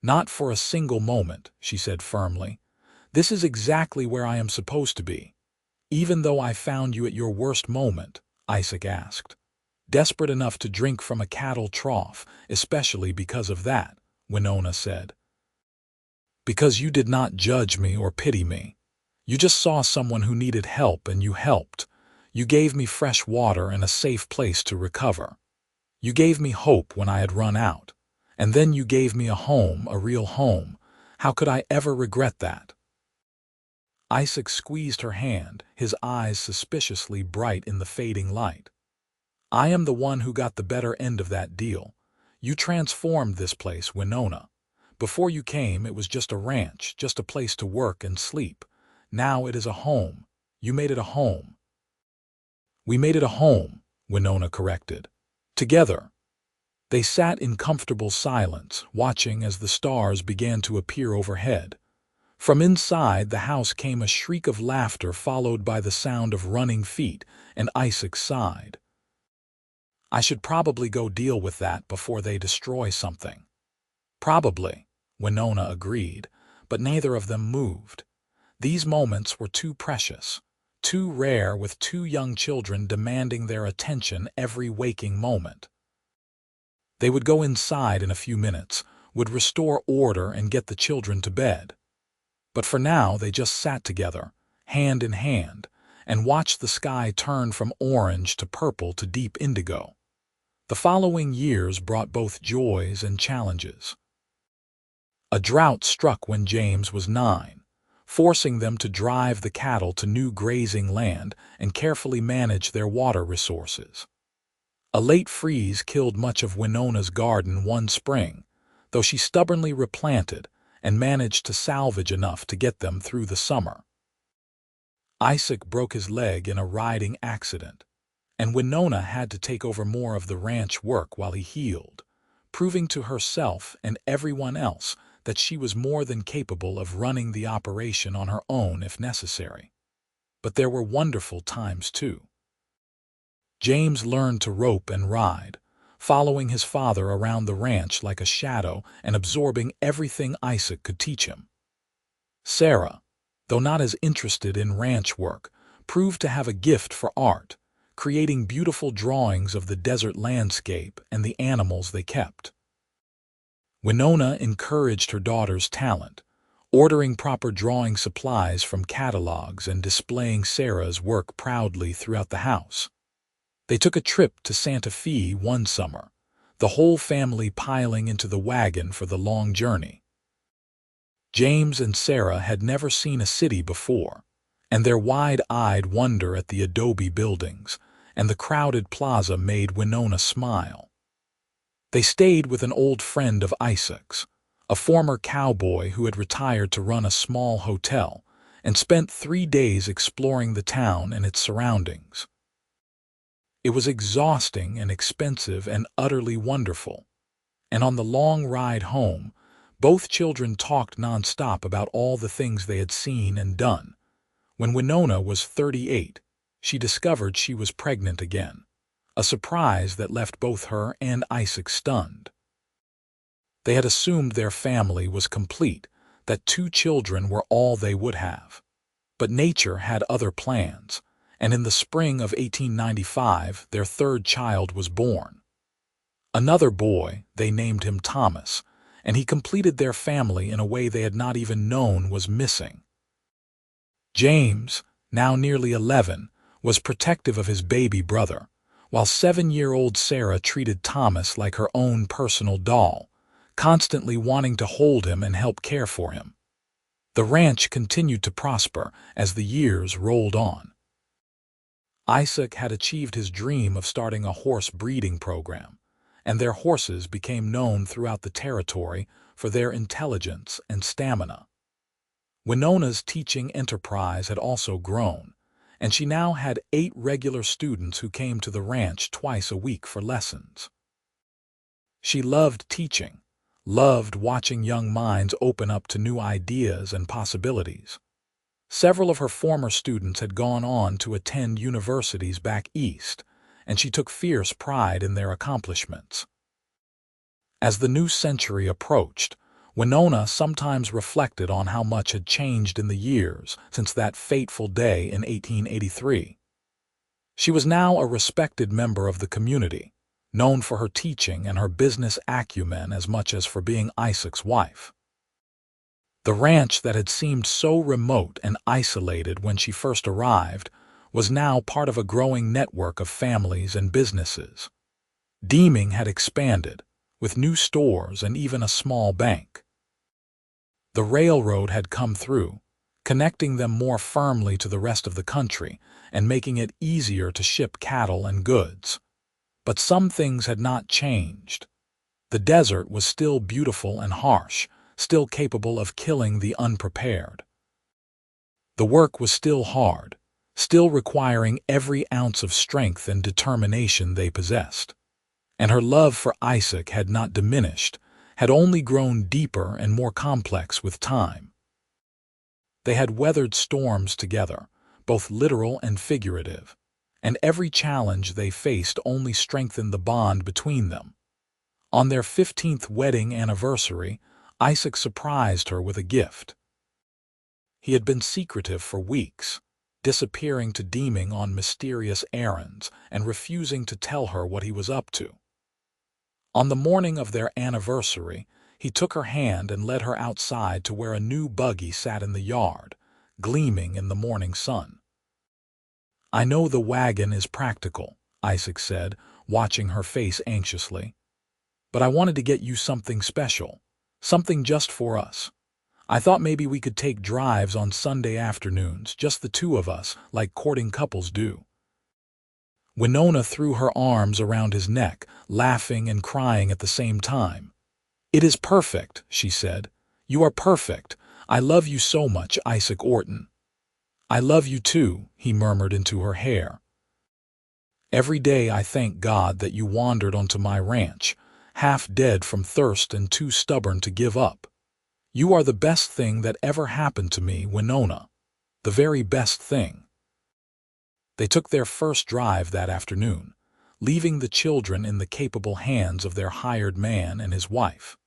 "Not for a single moment," she said firmly. "This is exactly where I am supposed to be." "Even though I found you at your worst moment?" Isaac asked. "Desperate enough to drink from a cattle trough, especially because of that," Winona said. "Because you did not judge me or pity me. You just saw someone who needed help and you helped. You gave me fresh water and a safe place to recover. You gave me hope when I had run out. And then you gave me a home, a real home. How could I ever regret that?" Isaac squeezed her hand, his eyes suspiciously bright in the fading light. "I am the one who got the better end of that deal. You transformed this place, Winona. Before you came, it was just a ranch, just a place to work and sleep. Now it is a home. You made it a home." "We made it a home," Winona corrected. "Together." They sat in comfortable silence, watching as the stars began to appear overhead. From inside the house came a shriek of laughter followed by the sound of running feet, and Isaac sighed. "I should probably go deal with that before they destroy something." "Probably," Winona agreed, but neither of them moved. These moments were too precious, too rare, with two young children demanding their attention every waking moment. They would go inside in a few minutes, would restore order and get the children to bed. But for now they just sat together, hand in hand, and watched the sky turn from orange to purple to deep indigo. The following years brought both joys and challenges. A drought struck when James was 9, forcing them to drive the cattle to new grazing land and carefully manage their water resources. A late freeze killed much of Winona's garden one spring, though she stubbornly replanted and managed to salvage enough to get them through the summer. Isaac broke his leg in a riding accident, and Winona had to take over more of the ranch work while he healed, proving to herself and everyone else that she was more than capable of running the operation on her own if necessary. But there were wonderful times too. James learned to rope and ride, following his father around the ranch like a shadow and absorbing everything Isaac could teach him. Sarah, though not as interested in ranch work, proved to have a gift for art, creating beautiful drawings of the desert landscape and the animals they kept. Winona encouraged her daughter's talent, ordering proper drawing supplies from catalogs and displaying Sarah's work proudly throughout the house. They took a trip to Santa Fe one summer, the whole family piling into the wagon for the long journey. James and Sarah had never seen a city before, and their wide-eyed wonder at the adobe buildings and the crowded plaza made Winona smile. They stayed with an old friend of Isaac's, a former cowboy who had retired to run a small hotel, and spent 3 days exploring the town and its surroundings. It was exhausting and expensive and utterly wonderful, and on the long ride home, both children talked nonstop about all the things they had seen and done. When Winona was 38, she discovered she was pregnant again, a surprise that left both her and Isaac stunned. They had assumed their family was complete, that 2 children were all they would have. But nature had other plans, and in the spring of 1895 their 3rd child was born. Another boy, they named him Thomas, and he completed their family in a way they had not even known was missing. James, now nearly 11, was protective of his baby brother, while 7-year-old Sarah treated Thomas like her own personal doll, constantly wanting to hold him and help care for him. The ranch continued to prosper as the years rolled on. Isaac had achieved his dream of starting a horse breeding program, and their horses became known throughout the territory for their intelligence and stamina. Winona's teaching enterprise had also grown, and she now had 8 regular students who came to the ranch twice a week for lessons. She loved teaching, loved watching young minds open up to new ideas and possibilities. Several of her former students had gone on to attend universities back east, and she took fierce pride in their accomplishments. As the new century approached, Winona sometimes reflected on how much had changed in the years since that fateful day in 1883. She was now a respected member of the community, known for her teaching and her business acumen as much as for being Isaac's wife. The ranch that had seemed so remote and isolated when she first arrived was now part of a growing network of families and businesses. Deeming had expanded, with new stores and even a small bank. The railroad had come through, connecting them more firmly to the rest of the country and making it easier to ship cattle and goods. But some things had not changed. The desert was still beautiful and harsh, still capable of killing the unprepared. The work was still hard, still requiring every ounce of strength and determination they possessed. And her love for Isaac had not diminished, had only grown deeper and more complex with time. They had weathered storms together, both literal and figurative, and every challenge they faced only strengthened the bond between them. On their 15th wedding anniversary, Isaac surprised her with a gift. He had been secretive for weeks, disappearing to Deeming on mysterious errands and refusing to tell her what he was up to. On the morning of their anniversary, he took her hand and led her outside to where a new buggy sat in the yard, gleaming in the morning sun. "I know the wagon is practical," Isaac said, watching her face anxiously. "But I wanted to get you something special, something just for us. I thought maybe we could take drives on Sunday afternoons, just the two of us, like courting couples do." Winona threw her arms around his neck, laughing and crying at the same time. "It is perfect," she said. "You are perfect. I love you so much, Isaac Orton." "I love you too," he murmured into her hair. "Every day I thank God that you wandered onto my ranch, half dead from thirst and too stubborn to give up. You are the best thing that ever happened to me, Winona. The very best thing." They took their first drive that afternoon, leaving the children in the capable hands of their hired man and his wife.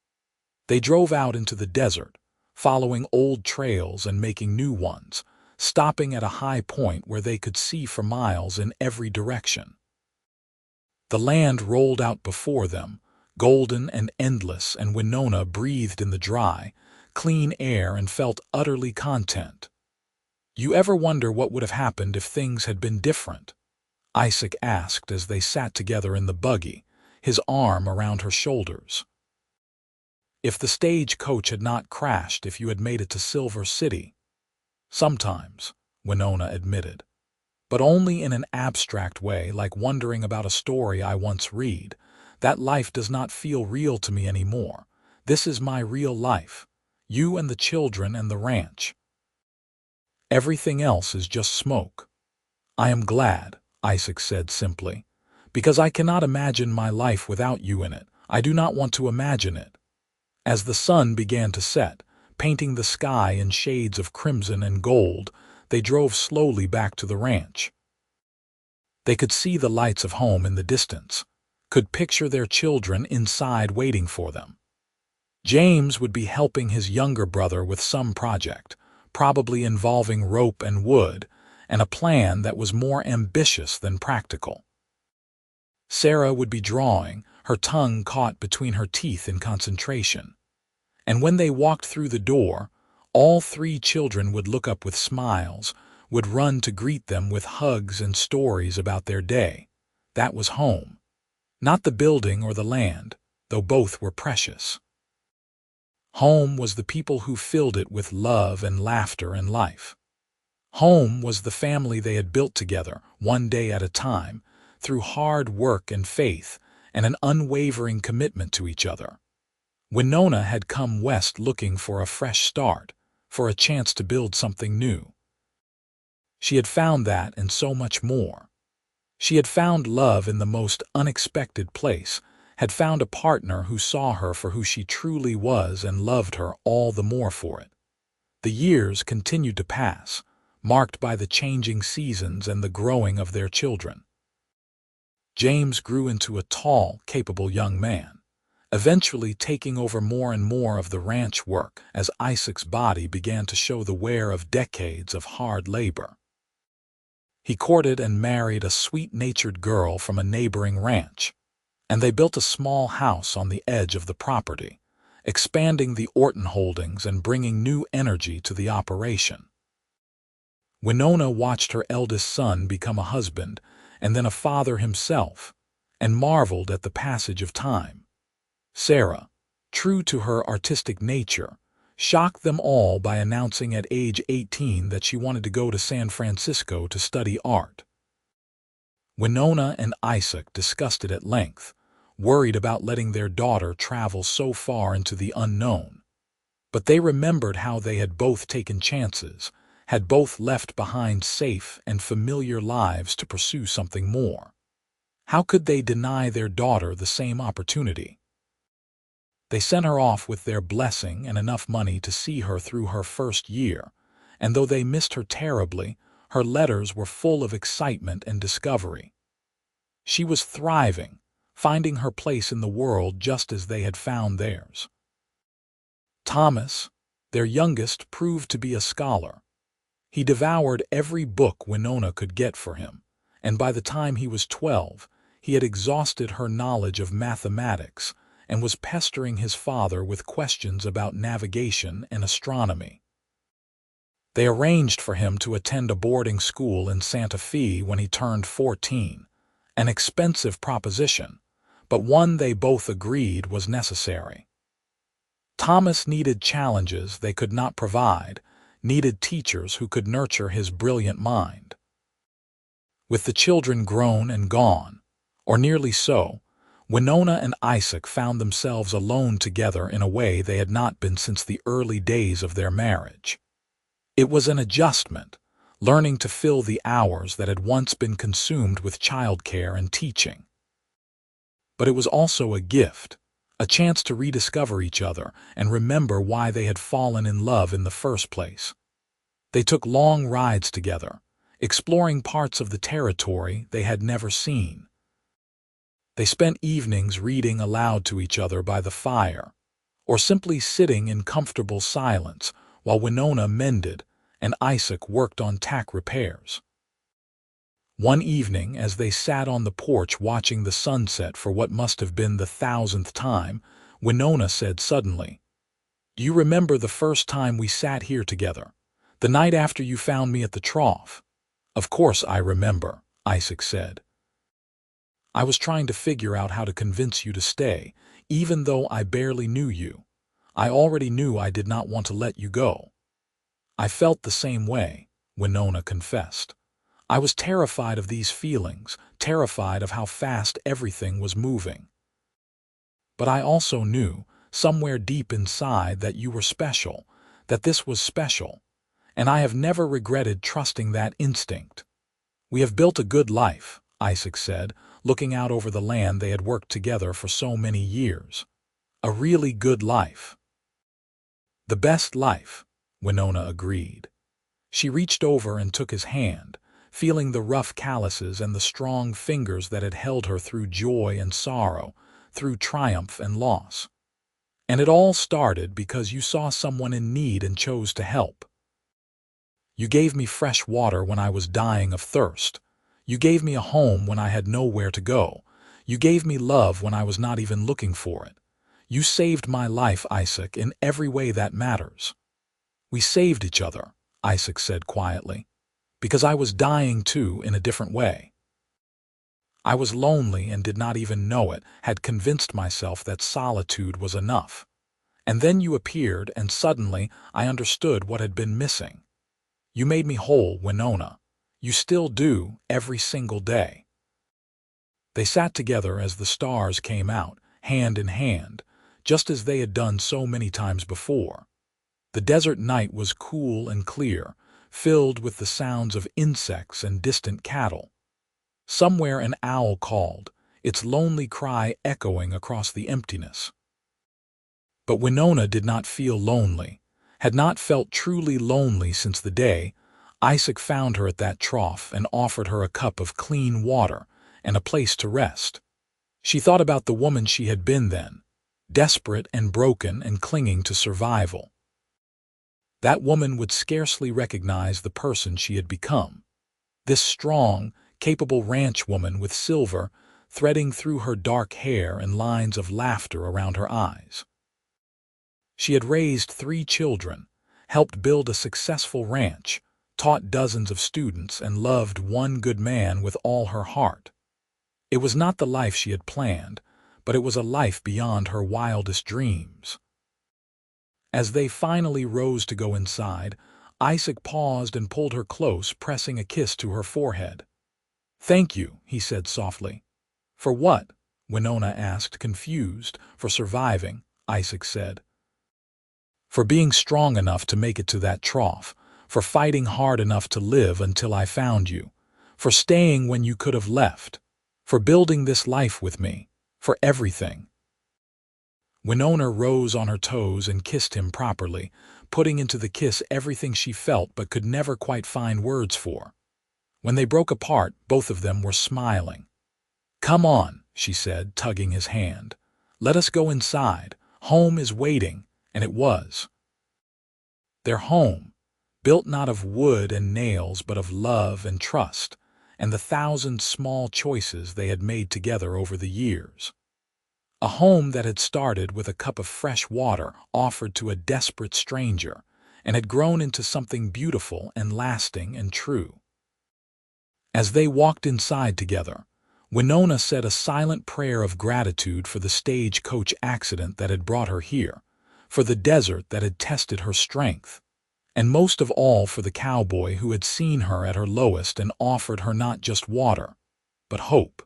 They drove out into the desert, following old trails and making new ones, stopping at a high point where they could see for miles in every direction. The land rolled out before them, golden and endless, and Winona breathed in the dry, clean air and felt utterly content. "You ever wonder what would have happened if things had been different?" Isaac asked as they sat together in the buggy, his arm around her shoulders. "If the stagecoach had not crashed, if you had made it to Silver City?" "Sometimes," Winona admitted, "but only in an abstract way, like wondering about a story I once read. That life does not feel real to me anymore. This is my real life, you and the children and the ranch. Everything else is just smoke." "I am glad," Isaac said simply, "because I cannot imagine my life without you in it. I do not want to imagine it." As the sun began to set, painting the sky in shades of crimson and gold, they drove slowly back to the ranch. They could see the lights of home in the distance, could picture their children inside waiting for them. James would be helping his younger brother with some project, probably involving rope and wood, and a plan that was more ambitious than practical. Sarah would be drawing, her tongue caught between her teeth in concentration. And when they walked through the door, all 3 children would look up with smiles, would run to greet them with hugs and stories about their day. That was home. Not the building or the land, though both were precious. Home was the people who filled it with love and laughter and life. Home was the family they had built together, one day at a time, through hard work and faith and an unwavering commitment to each other. Winona had come west looking for a fresh start, for a chance to build something new. She had found that and so much more. She had found love in the most unexpected place, had found a partner who saw her for who she truly was and loved her all the more for it. The years continued to pass, marked by the changing seasons and the growing of their children. James grew into a tall, capable young man, eventually taking over more and more of the ranch work as Isaac's body began to show the wear of decades of hard labor. He courted and married a sweet-natured girl from a neighboring ranch, and they built a small house on the edge of the property, expanding the Orton holdings and bringing new energy to the operation. Winona watched her eldest son become a husband and then a father himself, and marveled at the passage of time. Sarah, true to her artistic nature, shocked them all by announcing at age 18 that she wanted to go to San Francisco to study art. Winona and Isaac discussed it at length, worried about letting their daughter travel so far into the unknown. But they remembered how they had both taken chances, had both left behind safe and familiar lives to pursue something more. How could they deny their daughter the same opportunity? They sent her off with their blessing and enough money to see her through her first year, and though they missed her terribly, her letters were full of excitement and discovery. She was thriving, finding her place in the world just as they had found theirs. Thomas, their youngest, proved to be a scholar. He devoured every book Winona could get for him, and by the time he was 12, he had exhausted her knowledge of mathematics and was pestering his father with questions about navigation and astronomy. They arranged for him to attend a boarding school in Santa Fe when he turned 14, an expensive proposition, but one they both agreed was necessary. Thomas needed challenges they could not provide, needed teachers who could nurture his brilliant mind. With the children grown and gone, or nearly so, Winona and Isaac found themselves alone together in a way they had not been since the early days of their marriage. It was an adjustment, learning to fill the hours that had once been consumed with childcare and teaching. But it was also a gift, a chance to rediscover each other and remember why they had fallen in love in the first place. They took long rides together, exploring parts of the territory they had never seen. They spent evenings reading aloud to each other by the fire, or simply sitting in comfortable silence while Winona mended and Isaac worked on tack repairs. One evening, as they sat on the porch watching the sunset for what must have been the 1,000th time, Winona said suddenly, "Do you remember the first time we sat here together, the night after you found me at the Trough?" "Of course I remember," Isaac said. "I was trying to figure out how to convince you to stay, even though I barely knew you. I already knew I did not want to let you go." "I felt the same way," Winona confessed. "I was terrified of these feelings, terrified of how fast everything was moving. But I also knew, somewhere deep inside, that you were special, that this was special, and I have never regretted trusting that instinct. We have built a good life," Isaac said, looking out over the land they had worked together for so many years. "A really good life." "The best life," Winona agreed. She reached over and took his hand, feeling the rough calluses and the strong fingers that had held her through joy and sorrow, through triumph and loss. "And it all started because you saw someone in need and chose to help. You gave me fresh water when I was dying of thirst. You gave me a home when I had nowhere to go. You gave me love when I was not even looking for it. You saved my life, Isaac, in every way that matters." "We saved each other," Isaac said quietly, "because I was dying too in a different way." I was lonely and did not even know it, had convinced myself that solitude was enough. And then you appeared, and suddenly I understood what had been missing. You made me whole, Winona. You still do, every single day." They sat together as the stars came out, hand in hand, just as they had done so many times before. The desert night was cool and clear, filled with the sounds of insects and distant cattle. Somewhere an owl called, its lonely cry echoing across the emptiness. But Winona did not feel lonely, had not felt truly lonely since the day Isaac found her at that trough and offered her a cup of clean water and a place to rest. She thought about the woman she had been then, desperate and broken and clinging to survival. That woman would scarcely recognize the person she had become. This strong, capable ranch woman with silver threading through her dark hair and lines of laughter around her eyes. She had raised 3 children, helped build a successful ranch, taught dozens of students, and loved one good man with all her heart. It was not the life she had planned, but it was a life beyond her wildest dreams. As they finally rose to go inside, Isaac paused and pulled her close, pressing a kiss to her forehead. "Thank you," he said softly. "For what?" Winona asked, confused. "For surviving," Isaac said. "For being strong enough to make it to that trough, for fighting hard enough to live until I found you, for staying when you could have left, for building this life with me, for everything." Winona rose on her toes and kissed him properly, putting into the kiss everything she felt but could never quite find words for. When they broke apart, both of them were smiling. "Come on," she said, tugging his hand. "Let us go inside. Home is waiting," and it was. Their home, built not of wood and nails but of love and trust, and the 1,000 small choices they had made together over the years. A home that had started with a cup of fresh water offered to a desperate stranger, and had grown into something beautiful and lasting and true. As they walked inside together, Winona said a silent prayer of gratitude for the stagecoach accident that had brought her here, for the desert that had tested her strength, and most of all for the cowboy who had seen her at her lowest and offered her not just water, but hope.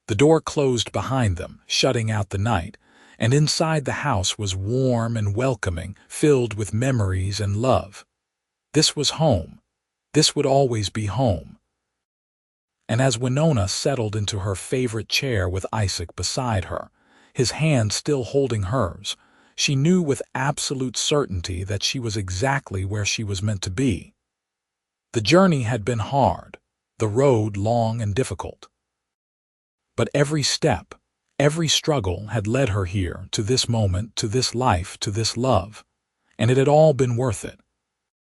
The door closed behind them, shutting out the night, and inside the house was warm and welcoming, filled with memories and love. This was home. This would always be home. And as Winona settled into her favorite chair with Isaac beside her, his hand still holding hers, she knew with absolute certainty that she was exactly where she was meant to be. The journey had been hard, the road long and difficult. But every step, every struggle had led her here, to this moment, to this life, to this love, and it had all been worth it.